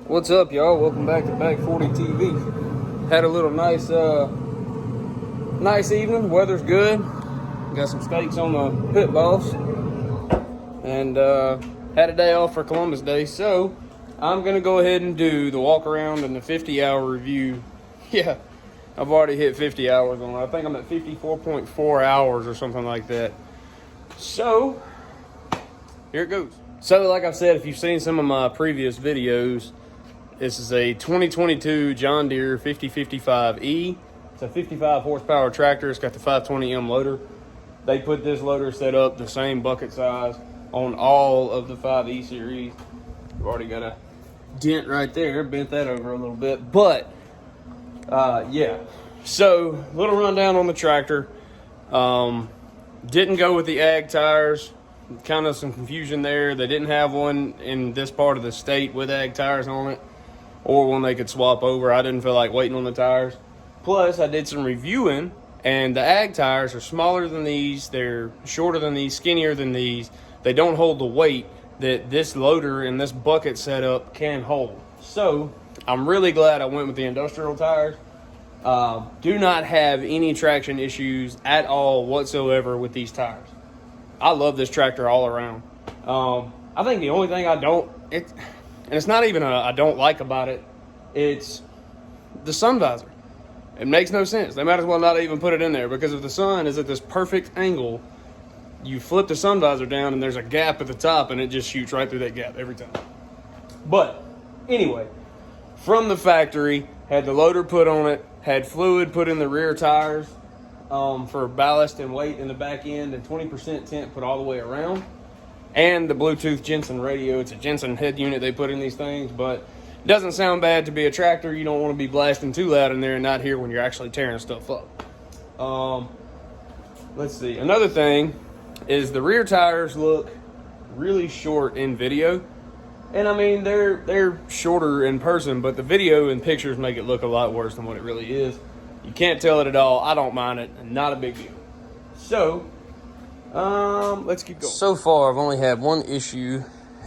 What's up, y'all? Welcome back to Back 40 TV. Had a little nice evening. Weather's good. Got some steaks on the pit boss. And had a day off for Columbus Day. So I'm going to go ahead and do the walk around and the 50-hour review. Yeah, I've already hit 50 hours on it. I think I'm at 54.4 hours or something like that. So here it goes. So like I've said, if you've seen some of my previous videos, this is a 2022 John Deere 5055E. It's a 55 horsepower tractor. It's got the 520M loader. They put this loader set up the same bucket size on all of the 5E series. We've already got a dent right there. Bent that over a little bit. But, yeah. So, little rundown on the tractor. Didn't go with the ag tires. Kind of some confusion there. They didn't have one in this part of the state with ag tires on it, or one they could swap over. I didn't feel like waiting on the tires. Plus, I did some reviewing, and the ag tires are smaller than these. They're shorter than these, skinnier than these. They don't hold the weight that this loader and this bucket setup can hold. So, I'm really glad I went with the industrial tires. Do not have any traction issues at all whatsoever with these tires. I love this tractor all around. I think the only thing and it's not even I don't like about it, it's the sun visor. It makes no sense. They might as well not even put it in there, because if the sun is at this perfect angle, you flip the sun visor down and there's a gap at the top and it just shoots right through that gap every time. But anyway, from the factory, had the loader put on it, had fluid put in the rear tires for ballast and weight in the back end, and 20% tent put all the way around. And the Bluetooth Jensen radio. It's a Jensen head unit they put in these things, but it doesn't sound bad to be a tractor. You don't want to be blasting too loud in there and not hear when you're actually tearing stuff up. Let's see. Another thing is the rear tires look really short in video. And I mean, they're shorter in person, but the video and pictures make it look a lot worse than what it really is. You can't tell it at all. I don't mind it. Not a big deal. So, let's keep going. So far, I've only had one issue,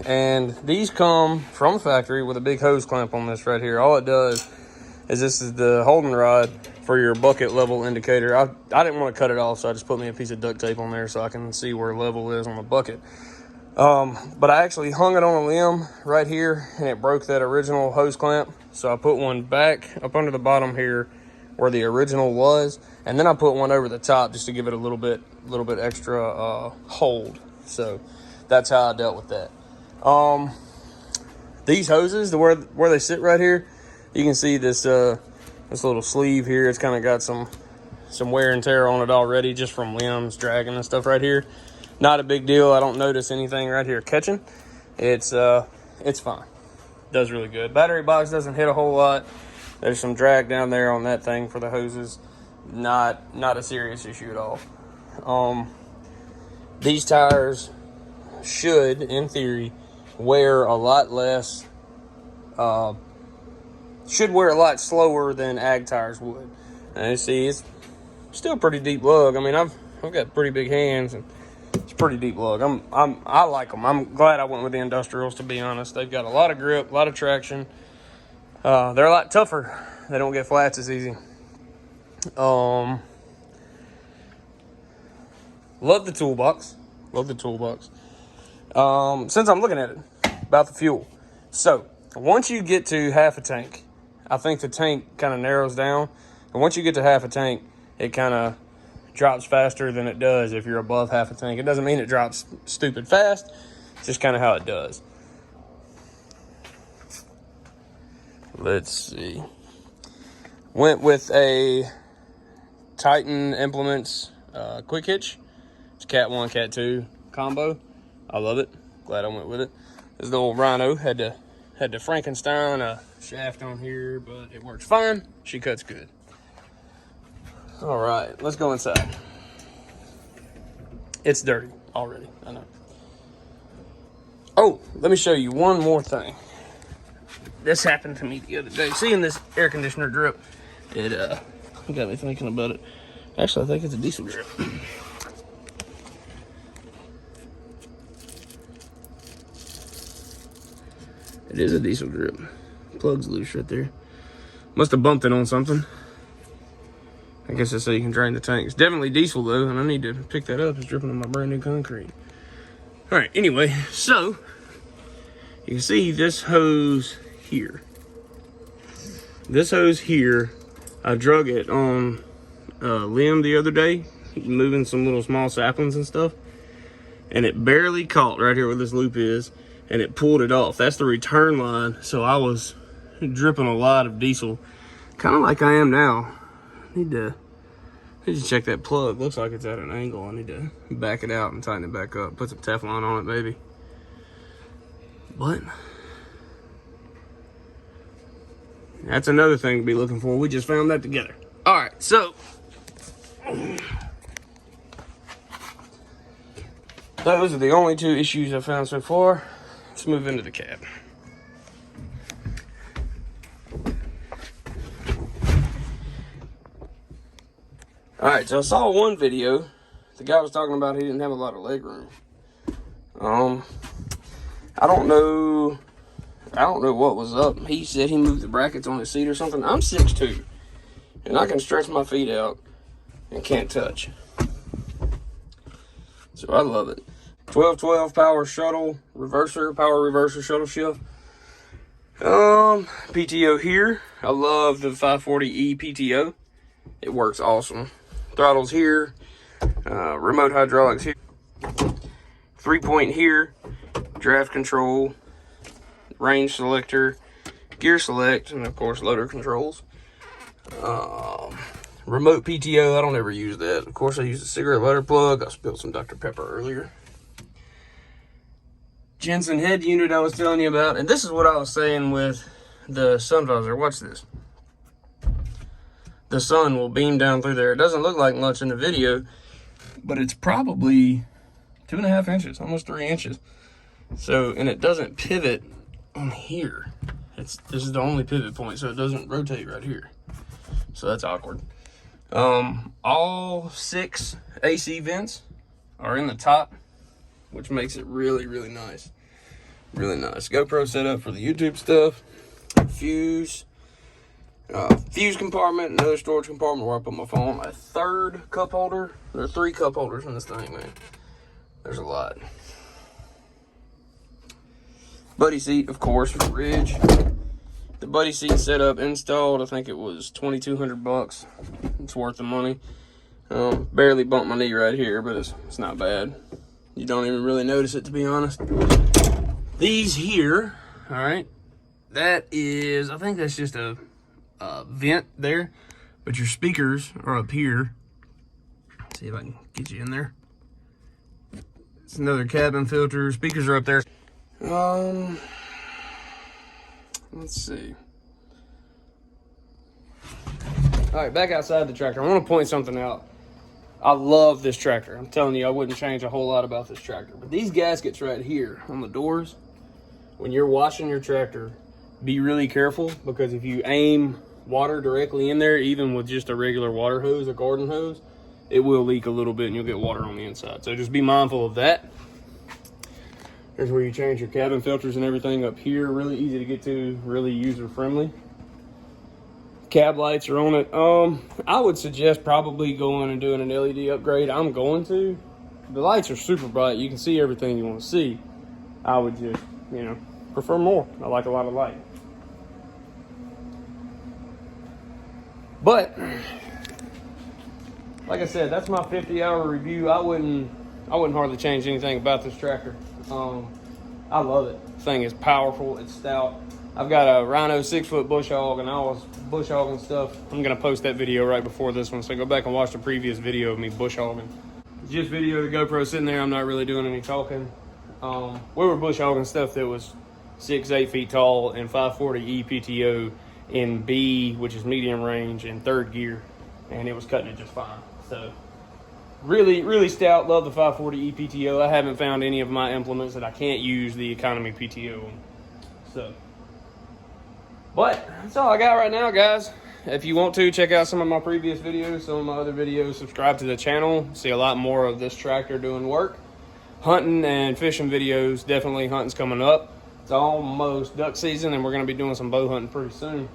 and these come from the factory with a big hose clamp on this right here. All it does is this is the holding rod for your bucket level indicator. I didn't want to cut it off, so I just put me a piece of duct tape on there so I can see where level is on the bucket. But I actually hung it on a limb right here, and it broke that original hose clamp. So I put one back up under the bottom here where the original was, and then I put one over the top just to give it a little bit extra hold. So that's how I dealt with that. These hoses, where they sit right here, you can see this little sleeve here. It's kind of got some wear and tear on it already, just from limbs dragging and stuff right here. Not a big deal. I don't notice anything right here catching. It's fine. Does really good. Battery box doesn't hit a whole lot. There's some drag down there on that thing for the hoses. Not a serious issue at all. These tires should, in theory, wear a lot less. Should wear a lot slower than ag tires would. And you see, it's still a pretty deep lug. I mean, I've got pretty big hands, and it's a pretty deep lug. I like them. I'm glad I went with the industrials, to be honest. They've got a lot of grip, a lot of traction. They're a lot tougher. They don't get flats as easy. Love the toolbox. Since I'm looking at it, about the fuel. So, once you get to half a tank, I think the tank kind of narrows down. And once you get to half a tank, it kind of drops faster than it does if you're above half a tank. It doesn't mean it drops stupid fast. It's just kind of how it does. Let's see. Went with a Titan Implements quick hitch. It's Cat 1, Cat 2 combo. I love it. Glad I went with it. This is the old Rhino. Had to Frankenstein a shaft on here, but it works fine. She cuts good. All right, let's go inside. It's dirty already, I know. Oh, let me show you one more thing. This happened to me the other day. Seeing this air conditioner drip, it got me thinking about it. Actually, I think it's a diesel drip. It is a diesel drip. Plug's loose right there. Must have bumped it on something. I guess that's so you can drain the tank. It's definitely diesel though, and I need to pick that up. It's dripping on my brand new concrete. All right, anyway, so you can see this hose here. This hose here, I drug it on a limb the other day, moving some little small saplings and stuff, and it barely caught right here where this loop is, and it pulled it off. That's the return line, so I was dripping a lot of diesel, kind of like I am now. I need to check that plug. Looks like it's at an angle. I need to back it out and tighten it back up. Put some Teflon on it, maybe. But that's another thing to be looking for. We just found that together. All right, so those are the only two issues I found so far. Let's move into the cab. All right, so I saw one video. The guy was talking about he didn't have a lot of leg room. I don't know what was up. He said he moved the brackets on his seat or something. I'm 6'2", and I can stretch my feet out and can't touch. So I love it. 1212 power shuttle reverser, power reverser shuttle shift. PTO here. I love the 540E PTO. It works awesome. Throttles here, remote hydraulics here, 3-point here, draft control, range selector, gear select, and of course loader controls. Remote PTO, I don't ever use that. Of course I use the cigarette lighter plug. I spilled some Dr. Pepper earlier. Jensen head unit I was telling you about, and this is what I was saying with the sun visor. Watch this. The sun will beam down through there. It doesn't look like much in the video, but it's probably 2.5 inches, almost 3 inches. So, and it doesn't pivot on here. This is the only pivot point, so it doesn't rotate right here. So that's awkward. All 6 AC vents are in the top, which makes it really, really nice. Really nice. GoPro setup for the YouTube stuff. Fuse. Fuse compartment, another storage compartment where I put my phone, a 3rd cup holder. There are 3 cup holders in this thing, man. There's a lot. Buddy seat, of course, for Ridge. The buddy seat setup installed, I think it was $2,200. It's worth the money. Barely bumped my knee right here, but it's not bad. You don't even really notice it, to be honest. These here, all right, that is, I think that's just a vent there, but your speakers are up here. Let's see if I can get you in there. It's another cabin filter. Speakers are up there. Let's see. All right, back outside the tractor. I want to point something out. I love this tractor. I'm telling you, I wouldn't change a whole lot about this tractor. But these gaskets right here on the doors, when you're washing your tractor, be really careful, because if you aim water directly in there, even with just a regular water hose, a garden hose, it will leak a little bit and you'll get water on the inside. So just be mindful of that. Here's where you change your cabin filters and everything up here. Really easy to get to, really user friendly. Cab lights are on it. I would suggest probably going and doing an LED upgrade. I'm going to. The lights are super bright. You can see everything you want to see. I would just, prefer more. I like a lot of light. But like I said, that's my 50-hour review. I wouldn't hardly change anything about this tractor. I love it. The thing is powerful. It's stout. I've got a Rhino 6-foot bush hog, and I was bush hogging stuff. I'm gonna post that video right before this one, so go back and watch the previous video of me bush hogging. Just video of the GoPro sitting there. I'm not really doing any talking. We were bush hogging stuff that was 6-8 feet tall and 540E PTO in B, which is medium range, in 3rd gear, and it was cutting it just fine. So really, really stout. Love the 540E PTO. I haven't found any of my implements that I can't use the economy PTO on. So, but that's all I got right now, guys. If you want to, check out some of my previous videos, some of my other videos. Subscribe to the channel. See a lot more of this tractor doing work. Hunting and fishing videos. Definitely hunting's coming up. It's almost duck season, and we're going to be doing some bow hunting pretty soon.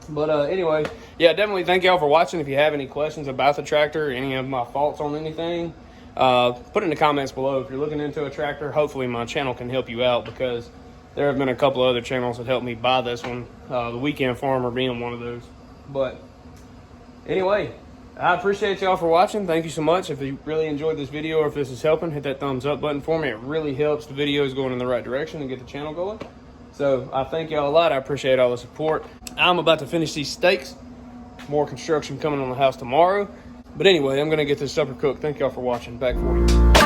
But anyway, yeah, definitely thank y'all for watching. If you have any questions about the tractor, any of my thoughts on anything, put it in the comments below. If you're looking into a tractor, hopefully my channel can help you out, because there have been a couple of other channels that helped me buy this one, the Weekend Farmer being one of those. But anyway, I appreciate y'all for watching. Thank you so much. If you really enjoyed this video, or if this is helping, hit that thumbs up button for me. It really helps the videos going in the right direction and get the channel going. So I thank y'all a lot. I appreciate all the support. I'm about to finish these steaks. More construction coming on the house tomorrow. But anyway, I'm going to get this supper cooked. Thank y'all for watching. Back for you.